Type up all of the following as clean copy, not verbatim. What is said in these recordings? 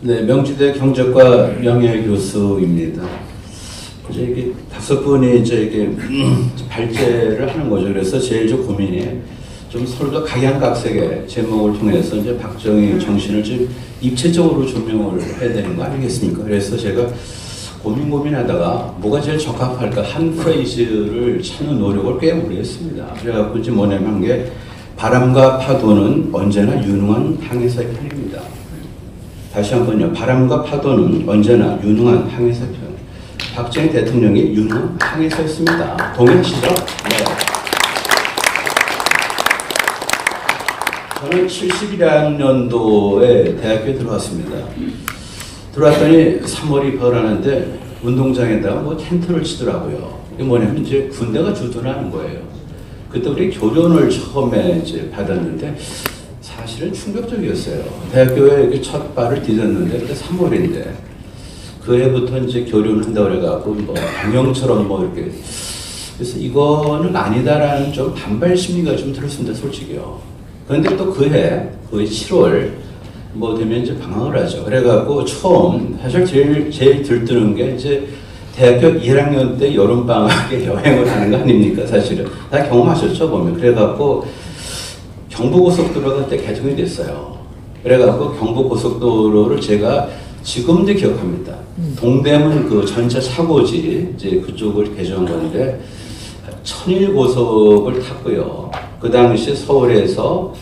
네, 명지대 경제과 명예교수입니다. 이제 이게 5분이 이제 이게 발제를 하는 거죠. 그래서 제일 좀 고민이 좀 서로가 각양각색의 제목을 통해서 이제 박정희 정신을 좀 입체적으로 조명을 해야 되는 거 아니겠습니까? 그래서 제가 고민하다가 뭐가 제일 적합할까 한 프레이즈를 찾는 노력을 꽤 오래 했습니다. 그래갖고 이제 뭐냐면 한 게 바람과 파도는 언제나 유능한 항해사의 편입니다. 다시 한번요. 바람과 파도는 언제나 유능한 항해사의 편. 박정희 대통령이 유능한 항해사였습니다. 동의하시죠? 네. 저는 71년도에 대학교에 들어왔습니다. 들어왔더니 3월이 벌어나는데 운동장에다가 뭐 텐트를 치더라고요. 이게 뭐냐면 이제 군대가 주둔하는 거예요. 그때 우리 교련을 처음에 이제 받았는데 사실은 충격적이었어요. 대학교에 첫 발을 디뎠는데 그때 3월인데 그 해부터 이제 교련을 한다고 그래갖고 뭐 병영처럼 뭐 이렇게 그래서 이거는 아니다라는 좀 반발 심리가 좀 들었습니다, 솔직히요. 그런데 또 그 해, 거의 7월 뭐 되면 이제 방학을 하죠. 그래갖고 처음 사실 제일 들뜨는 게 이제 대학교 1학년 때 여름방학에 여행을 하는 거 아닙니까, 사실은. 다 경험하셨죠, 보면. 그래갖고 경부고속도로가 그때 개통이 됐어요. 그래갖고 경부고속도로를 제가 지금도 기억합니다. 동대문 그 전차 차고지, 이제 그쪽을 개조한 건데, 천일고속을 탔고요. 그 당시 서울에서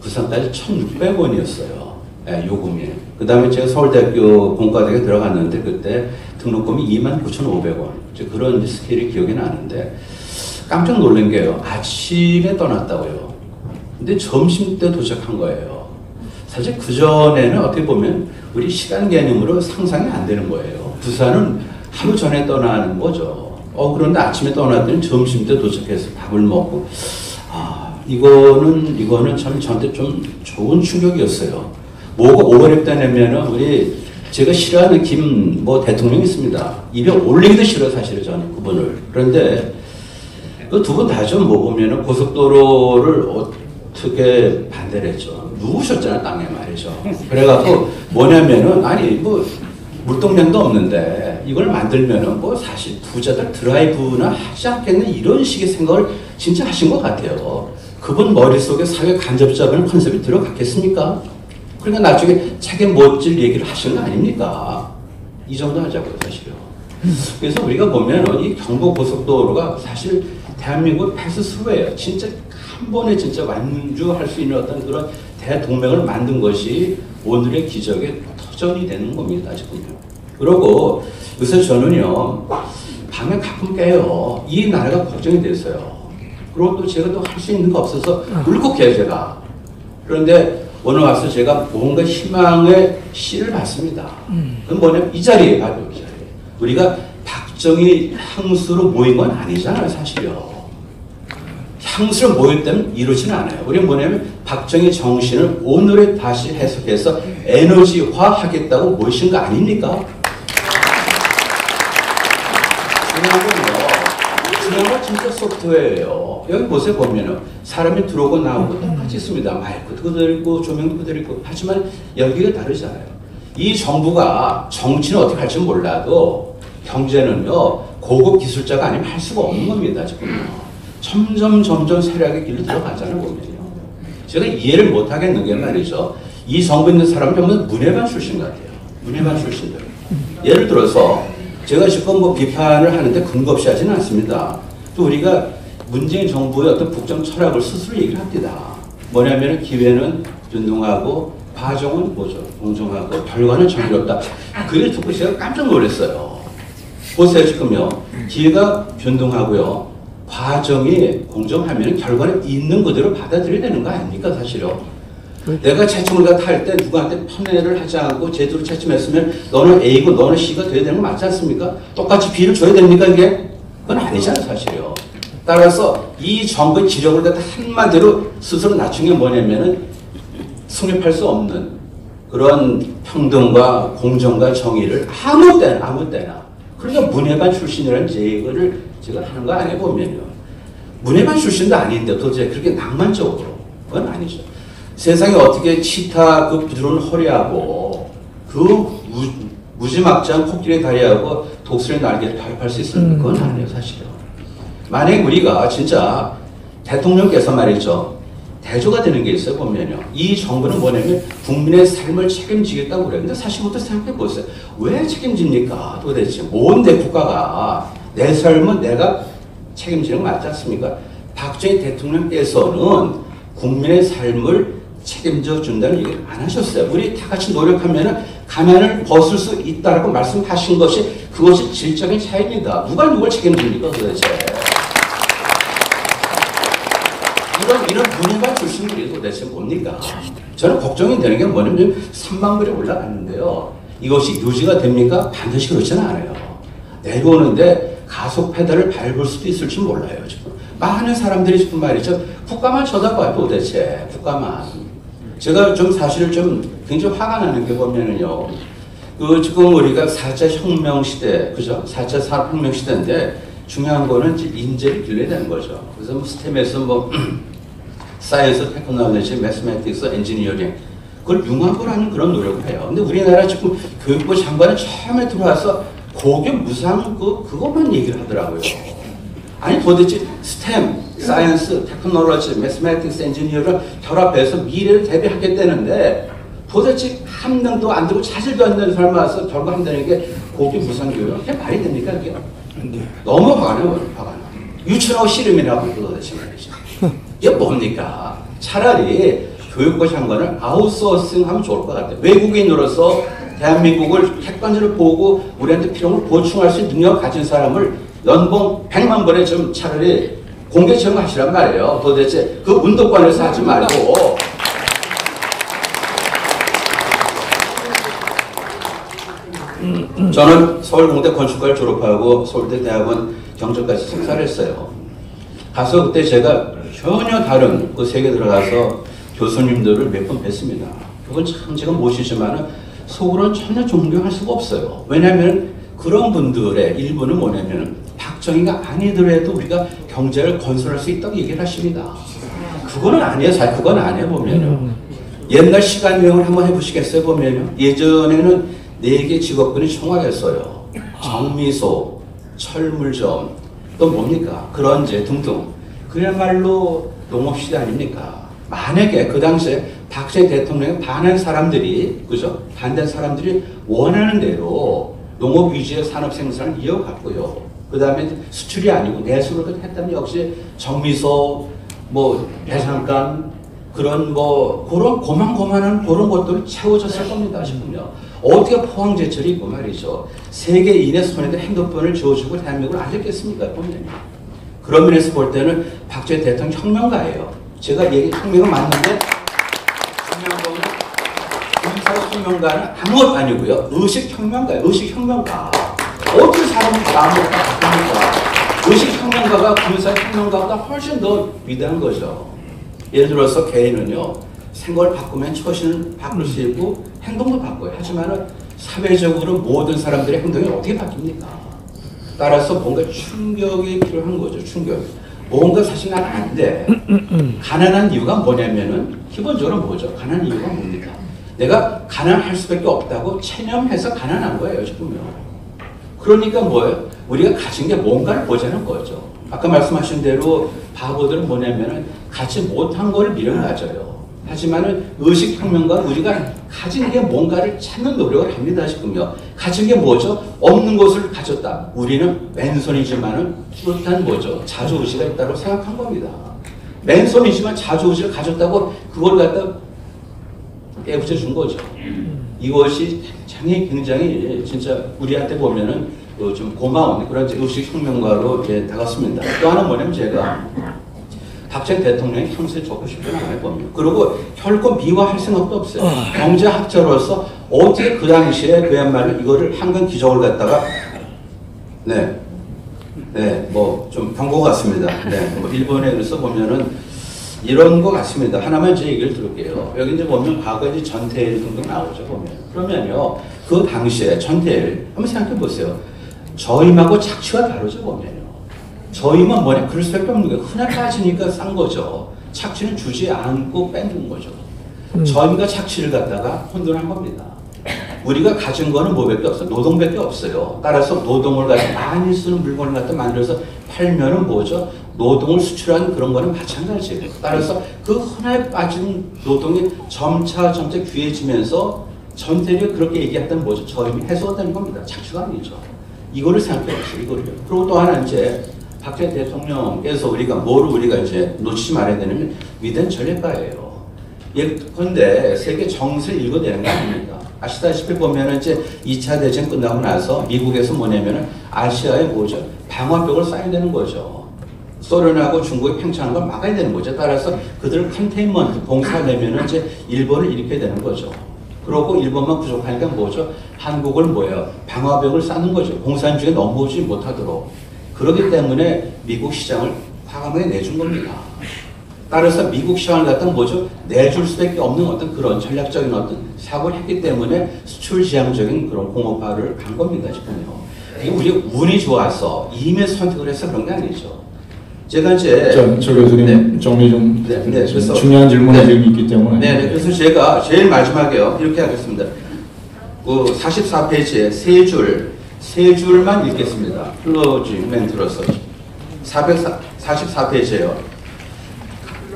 부산까지 1,600원이었어요. 네, 요금이. 그 다음에 제가 서울대학교 공과대학에 들어갔는데 그때 등록금이 29,500원. 그런 스케일이 기억이 나는데 깜짝 놀란 게요. 아침에 떠났다고요. 근데 점심 때 도착한 거예요. 사실 그전에는 어떻게 보면 우리 시간 개념으로 상상이 안 되는 거예요. 부산은 하루 전에 떠나는 거죠. 그런데 아침에 떠났더니 점심 때 도착해서 밥을 먹고 이거는 참 저한테 좀 좋은 충격이었어요. 뭐가 오버랩되냐면은 우리 제가 싫어하는 김 대통령이 있습니다. 입에 올리기도 싫어 사실은 저는 그분을. 그런데 그 두 분 다 좀 보면은 고속도로를 어떻게 반대를 했죠. 누우셨잖아요, 땅에 말이죠. 그래갖고 뭐냐면은 아니 물동량도 없는데 이걸 만들면은 사실 부자들 드라이브나 하지 않겠는 이런 식의 생각을 진짜 하신 것 같아요. 그분 머릿속에 사회 간접적인 컨셉이 들어갔겠습니까? 그러니까 나중에 책에 못질 얘기를 하시는 거 아닙니까? 이 정도 하자고요, 사실요. 그래서 우리가 보면 이 경부고속도로가 사실 대한민국 패스스루예요. 진짜 한 번에 진짜 완주할 수 있는 어떤 그런 대동맹을 만든 것이 오늘의 기적의 터전이 되는 겁니다, 지금요. 그리고 요새 저는요, 밤에 가끔 깨요. 이 나라가 걱정이 됐어요. 그리고 또 제가 또 할 수 있는 거 없어서 울컥해요, 제가. 그런데 오늘 와서 제가 뭔가 희망의 씨를 봤습니다. 그건 뭐냐면 이 자리에 바로 이 자리에. 우리가 박정희 향수로 모인 건 아니잖아요, 사실요. 향수로 모였다면 이러지는 않아요. 우리는 뭐냐면 박정희 정신을 오늘에 다시 해석해서 에너지화 하겠다고 모이신 거 아닙니까? 중요한 건 진짜 소프트웨어예요. 여기 보세요, 보면은 사람이 들어오고 나오고 똑같이 있습니다. 마이크도 그대로 있고 조명도 그대로 있고. 하지만 여기가 다르잖아요. 이 정부가 정치는 어떻게 할지 몰라도 경제는요, 고급 기술자가 아니면 할 수가 없는 겁니다, 지금요. 점점 세력의 길로 들어가잖아요, 보면요. 제가 이해를 못 하겠는 게 말이죠. 이 정부 있는 사람은 전부 문예반 출신 같아요. 문예반 출신들. 예를 들어서 제가 지금 비판을 하는데 근거 없이 하지는 않습니다. 또 우리가 문재인 정부의 어떤 국정 철학을 스스로 얘기를 합니다. 뭐냐면 기회는 균등하고 과정은 공정하고 결과는 정의롭다. 그 얘기를 듣고 제가 깜짝 놀랐어요. 보세요, 지금요. 기회가 균등하고요. 과정이 공정하면 결과는 있는 그대로 받아들여야 되는 거 아닙니까, 사실요. 내가 채점을 탈 때 누구한테 편애를 하지 않고 제대로 채점했으면 너는 A고 너는 C가 돼야 되는 거 맞지 않습니까? 똑같이 B를 줘야 됩니까, 이게? 그건 아니잖아요, 사실요. 따라서 이 정부의 지적을 갖다 한마디로 스스로 낮춘 게 뭐냐면은 성립할 수 없는 그런 평등과 공정과 정의를 아무 때나 그러니까 문예반 출신이라는 얘기를 제가 하는 거 아니에요, 보면요. 문예반 출신도 아닌데 도대체 그렇게 낭만적으로 그건 아니죠. 세상에 어떻게 치타 그 부드러운 허리하고 그 무지막지한 코끼리 다리하고 독수리 날개를 결합할 수 있습니까? 그건 아니에요, 사실은. 만약 우리가 진짜 대통령께서 말이죠, 대조가 되는 게 있어요, 보면요. 이 정부는 뭐냐면 국민의 삶을 책임지겠다고 그래요. 근데 사실부터 생각해 보세요. 왜 책임집니까? 도대체. 뭔데 국가가. 내 삶은 내가 책임지는 거 맞지 않습니까? 박정희 대통령께서는 국민의 삶을 책임져 준다는 얘기를 안 하셨어요. 우리 다 같이 노력하면 가면을 벗을 수 있다라고 말씀하신 것이 그것이 질적인 차이입니다. 누가 누굴 책임집니까 도대체. 이런 문해가 주신 분이 도대체 뭡니까? 저는 걱정이 되는 게 뭐냐면 3만 불이 올라갔는데요. 이것이 유지가 됩니까? 반드시 그렇지는 않아요. 내려오는데 가속 페달을 밟을 수도 있을지 몰라요. 지금 많은 사람들이 지금 말이죠. 국가만 쳐다봐요 도대체. 국가만. 제가 좀 사실 좀 굉장히 화가 나는 게 보면은요. 지금 우리가 4차 혁명 시대, 그죠? 4차 산업혁명 시대인데 중요한 거는 인재를 길러야 되는 거죠. 그래서 뭐 스템에서 뭐 사이언스, 테크놀로지, 매스매틱스, 엔지니어링 그걸 융합을 그런 노력을 해요. 근데 우리나라 지금 교육부 장관은 처음에 들어와서 고교 무상 그것만 얘기를 하더라고요. 아니 도대체 스템, 사이언스, 테크놀로지, 매스매틱스, 엔지니어를 결합해서 미래를 대비하겠다는데 도대체 한 명도 안 되고 차질도 안 되는 사람 와서 결과한다는 게 고교 무상 교육 그게 말이 됩니까 그게? 너무 화가 나요. 화가 나. 유치원하고 씨름이라고 도대체 말이죠. 이게 뭡니까? 차라리 교육부 장관을 아웃소싱하면 좋을 것 같아요. 외국인으로서 대한민국을 객관적으로 보고 우리한테 필요한 걸 보충할 수 있는 능력을 가진 사람을 연봉 100만 번에 좀 차라리 공개 채용하시란 말이에요. 도대체 그 운동권에서 하지 말고. 저는 서울공대 건축과를 졸업하고 서울대 대학원 경전까지 석사를 했어요. 가서 그때 제가 전혀 다른 그 세계에 들어가서 교수님들을 몇 번 뵀습니다. 그건 참 제가 모시지만은 속으로는 전혀 존경할 수가 없어요. 왜냐하면 그런 분들의 일부는 뭐냐면 박정희가 아니더라도 우리가 경제를 건설할 수 있다고 얘기를 하십니다. 그거는 아니에요. 사실 그건 아니에요. 보면은 옛날 시간 여행을 한번 해보시겠어요? 보면요. 예전에는 4개 직업군이 총알했어요. 정미소, 철물점, 또 뭡니까? 그런제 등등. 그야말로 농업시대 아닙니까? 만약에 그 당시에 박정희 대통령이 반한 사람들이, 그죠? 반대한 사람들이 원하는 대로 농업 위주의 산업 생산을 이어갔고요. 그 다음에 수출이 아니고 내수를 했다면 역시 정미소, 뭐 배상간, 그런 뭐 그런 고만고만한 그런 것들을 채워졌을 겁니다 싶으면 어떻게 포항제철이 있고 말이죠. 세계인의 손에도 핸드폰을 쥐어주고 대한민국을 알렸겠습니까? 보면 그런 면에서 볼 때는 박정희 대통령 혁명가예요. 제가 혁명은 맞는데 혁명가는 아무것도 아니고요. 의식혁명가예요. 의식혁명가. 어떻게 사람이 마음을 바꿉니까? 의식혁명가가 군사혁명가보다 훨씬 더 위대한 거죠. 예를 들어서 개인은요, 생각을 바꾸면 처신을 바꿀 수 있고 행동도 바꿔요. 하지만 사회적으로 모든 사람들의 행동이 어떻게 바뀝니까? 따라서 뭔가 충격이 필요한 거죠. 충격. 뭔가 사실 난 안 돼. 가난한 이유가 뭐냐면은 기본적으로 뭐죠? 가난한 이유가 뭡니까? 내가 가난할 수밖에 없다고 체념해서 가난한 거예요. 지금요. 그러니까 뭐예요? 우리가 가진 게 뭔가를 보자는 거죠. 아까 말씀하신 대로 바보들은 뭐냐면은 갖지 못한 거를 미련 가져요. 하지만은 의식혁명가 우리가 가진 게 뭔가를 찾는 노력을 합니다. 지금요. 가진 게 뭐죠? 없는 것을 가졌다. 우리는 맨손이지만은 뚜렷한 뭐죠? 자주의지가 있다고 생각한 겁니다. 맨손이지만 자주의지를 가졌다고 그걸 갖다 깨부쳐 준 거죠. 이것이 굉장히 진짜 우리한테 보면은 좀 고마운 그런 의식혁명가로 다가왔습니다. 또 하나 뭐냐면 제가 박정희 대통령이 평소에 좋고 싶지는 않을 겁니다. 그리고 결코 미화할 생각도 없어요. 경제학자로서 어떻게 그 당시에 그야말로 이거를 한강 기적을 갖다가 뭐 좀 경고 같습니다. 뭐 일본에 그래서 보면은 이런 거 같습니다. 하나만 제 얘기를 들을게요. 여기 이제 보면 과거에 이제 전태일 등등 나오죠 보면. 그러면요 그 당시에 전태일 한번 생각해 보세요. 저임하고 착취가 다르죠 보면요. 저임은 뭐냐? 그럴 수밖에 없는 거예요. 흔해 빠지니까 싼 거죠. 착취는 주지 않고 뺏는 거죠. 저임과 착취를 갖다가 혼돈한 겁니다. 우리가 가진 거는 뭐밖에 없어요. 노동밖에 없어요. 따라서 노동을 가지고 많이 쓰는 물건을 갖다 만들어서 팔면은 뭐죠? 노동을 수출하는 그런 거는 마찬가지예요. 따라서 그 흔해 빠진 노동이 점차 귀해지면서 전 세계 그렇게 얘기했던 뭐죠? 저임이 해소가 되는 겁니다. 착취가 아니죠. 이거를 생각해 보세요. 이거를요. 그리고 또 하나 이제 박근혜 대통령께서 뭐를 우리가 이제 놓치지 말아야 되냐면 위대한 전략가예요. 예컨대 세계 정세를 읽어내는 거 아닙니까? 아시다시피 보면은 이제 2차 대전 끝나고 나서 미국에서 뭐냐면은 아시아에 뭐죠? 방화벽을 쌓아야 되는 거죠. 소련하고 중국이 팽창하는 걸 막아야 되는 거죠. 따라서 그들을 컨테인먼트 봉사하려면은 이제 일본을 일으켜야 되는 거죠. 그러고 일본만 부족하니까 뭐죠? 한국을 뭐예요? 방화벽을 쌓는 거죠. 공산 중에 넘어오지 못하도록. 그렇기 때문에 미국 시장을 과감하게 내준 겁니다. 따라서 미국 시장을 갖다 뭐죠? 내줄 수밖에 없는 어떤 그런 전략적인 어떤 사고를 했기 때문에 수출 지향적인 그런 공업화를 간 겁니다. 지금요. 이게 우리 운이 좋아서 이미 선택을 해서 그런 게 아니죠. 제가 이제 저 교수님 정리 좀 그래서 중요한 질문이 지금 있기 때문에 네, 그래서 제가 제일 마지막에요 이렇게 하겠습니다. 그 44페이지에 세 줄만 읽겠습니다. 클로징 멘트로서 44페이지에요.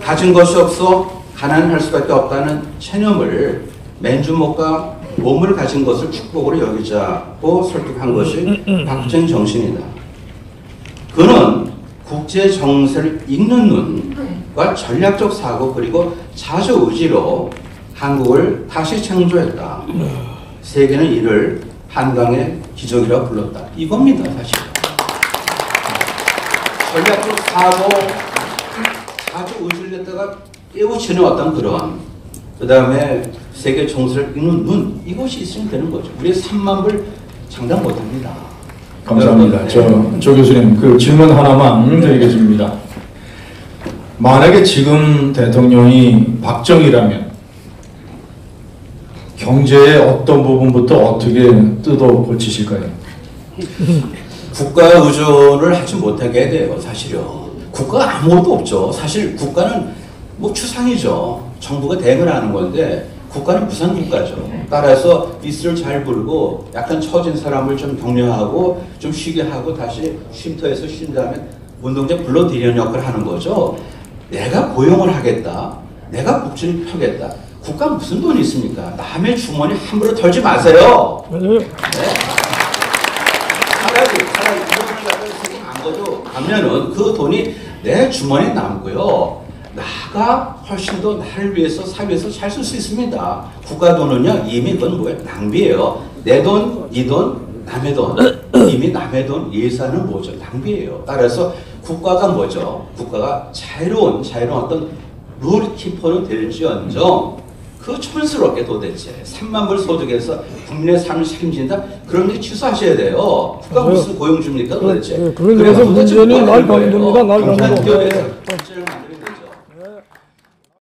가진 것이 없어 가난할 수밖에 없다는 체념을 맨주먹과 몸을 가진 것을 축복으로 여기자고 설득한 것이 박정희 정신이다. 그는 국제 정세를 읽는 눈과 전략적 사고 그리고 자주 의지로 한국을 다시 창조했다. 세계는 이를 한강의 기적이라고 불렀다. 이겁니다, 사실. 전략적 사고, 자주 의지를 갖다가 깨우치는 어떤 그런, 그 다음에 세계 정세를 읽는 눈, 이것이 있으면 되는 거죠. 우리의 3만 불 장담 못합니다. 감사합니다. 조 교수님, 그 질문 하나만 드리겠습니다. 만약에 지금 대통령이 박정희라면 경제의 어떤 부분부터 어떻게 뜯어 고치실까요? 국가 의존을 하지 못하게 해야 돼요, 사실요. 국가가 아무것도 없죠. 사실 국가는 뭐 추상이죠. 정부가 대응을 하는 건데 국가는 무상 국가죠. 따라서 빗을 잘 불고 약간 처진 사람을 좀 격려하고 좀 쉬게 하고 다시 쉼터에서 쉰 다음에 운동장 불러들이는 역할을 하는 거죠. 내가 고용을 하겠다. 내가 복지를 펴겠다. 국가 무슨 돈이 있습니까? 남의 주머니 함부로 털지 마세요. 네. 차라리 이런 걸 세금 안 거도 가면은 그 돈이 내 주머니에 남고요. 나가 훨씬 더 나를 위해서 사회에서 잘 쓸 수 있습니다. 국가 돈은요 이미 그건 뭐예요? 낭비예요. 내 돈, 네 돈, 남의 돈. 이미 남의 돈 예산은 뭐죠? 낭비예요. 따라서 국가가 뭐죠? 국가가 자유로운 어떤 룰키퍼는 될지언정 그 촌스럽게 도대체 3만 불 소득에서 국민의 삶을 책임진다? 그런 게 취소하셔야 돼요. 국가 무슨 고용 줍니까 도대체? 그래서 문제는 날 강도입니다. 날 강도.